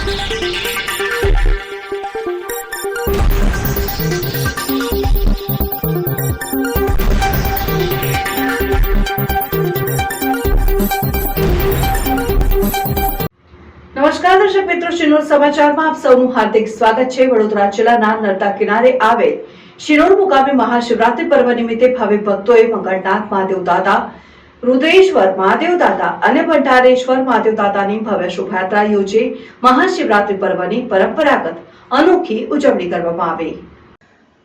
નમસ્કાર દર્શક મિત્રો, શિનોર સમાચારમાં આપ સૌનું હાર્દિક સ્વાગત છે। વડોદરા જિલ્લાના નર્મદા કિનારે આવેલ શિનોર મુકામે મહાશિવરાત્રી પર્વ નિમિત્તે ભાવિક ભક્તોએ મંગળનાથ મહાદેવ દાદા, રુદ્રેશ્વર મહાદેવ દાદા અને ભંડારેશ્વર મહાદેવ દાદાની ભવ્ય શોભાયાત્રા યોજી મહાશિવરાત્રી પર્વની પરંપરાગત અનોખી ઉજવણી કરવામાં આવી।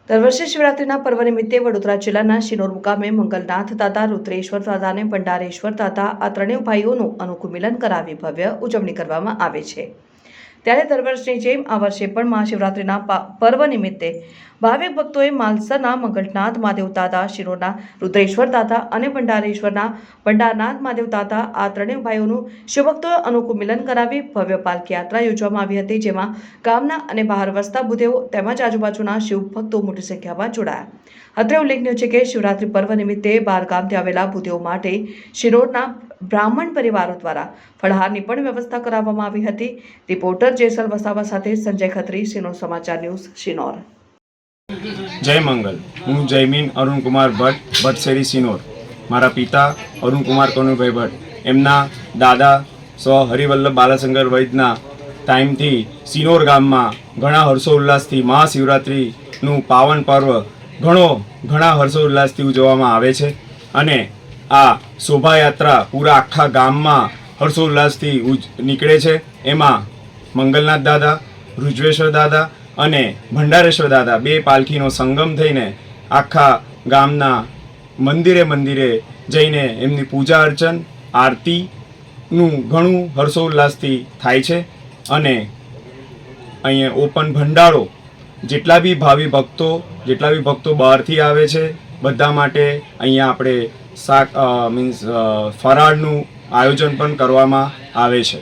દર વર્ષે શિવરાત્રીના પર્વ નિમિત્તે વડોદરા જિલ્લાના શિનોર મુકામે મંગલનાથ દાદા, રુદ્રેશ્વર દાદા અને ભંડારેશ્વર દાદા આ ત્રણેય ભાઈઓનું અનોખું મિલન કરાવી ભવ્ય ઉજવણી કરવામાં આવે છે। ત્યારે દર વર્ષની જેમ આ વર્ષે પણ મહાશિવરાત્રીના પર્વ નિમિત્તે ભાવિક ભક્તોએ માલસરના મંગલનાથ મહાદેવ દાદા, શિનોરના રુદ્રેશ્વર દાદા અને ભંડારેશ્વરના ભંડારનાથ મહાદેવ દાદા આ ત્રણેય ભાઈઓનું શિવભક્તોએ અનોખું મિલન કરાવી ભવ્ય પાલકી યાત્રા યોજવામાં આવી હતી, જેમાં ગામના અને બહાર વસતા ભૂદેવો તેમજ આજુબાજુના શિવભક્તો મોટી સંખ્યામાં જોડાયા। અત્રે ઉલ્લેખનીય છે કે શિવરાત્રી પર્વ નિમિત્તે બહાર ગામથી આવેલા ભૂદેવો માટે શિનોરના બ્રાહ્મણ પરિવારો દ્વારા ફળહારની પણ વ્યવસ્થા કરાવવામાં આવી હતી। રિપોર્ટર જેસલ વસાવા સાથે સંજય ખત્રી, શિનોર સમાચાર ન્યૂઝ, શિનોર। જય મંગલ। હું જયમીન અરુણ કુમાર ભટ્ટ, ભટ્ટશેરી, શિનોર। મારા પિતા અરુણ કુમાર કનુભાઈ ભટ્ટ, એમના દાદા સ્વ હરિવલ્લભ બાલાશંકર વૈદના ટાઈમથી શિનોર ગામમાં ઘણા હર્ષોલ્લાસથી મહાશિવરાત્રિનું પાવન પર્વ ઘણા હર્ષોલ્લાસથી ઉજવવામાં આવે છે અને આ શોભાયાત્રા પૂરા આખા ગામમાં હર્ષોલ્લાસથી નીકળે છે। એમાં મંગલનાથ દાદા, રુદ્રેશ્વર દાદા અને ભંડારેશ્વર દાદા બે પાલખીનો સંગમ થઈને આખા ગામના મંદિરે જઈને એમની પૂજા અર્ચન, આરતીનું ઘણું હર્ષોલ્લાસથી થાય છે અને અહીંયા ઓપન ભંડારો જેટલા બી ભક્તો બહારથી આવે છે બધા માટે અહીંયા આપણે ફરાળનું આયોજન પણ કરવામાં આવે છે।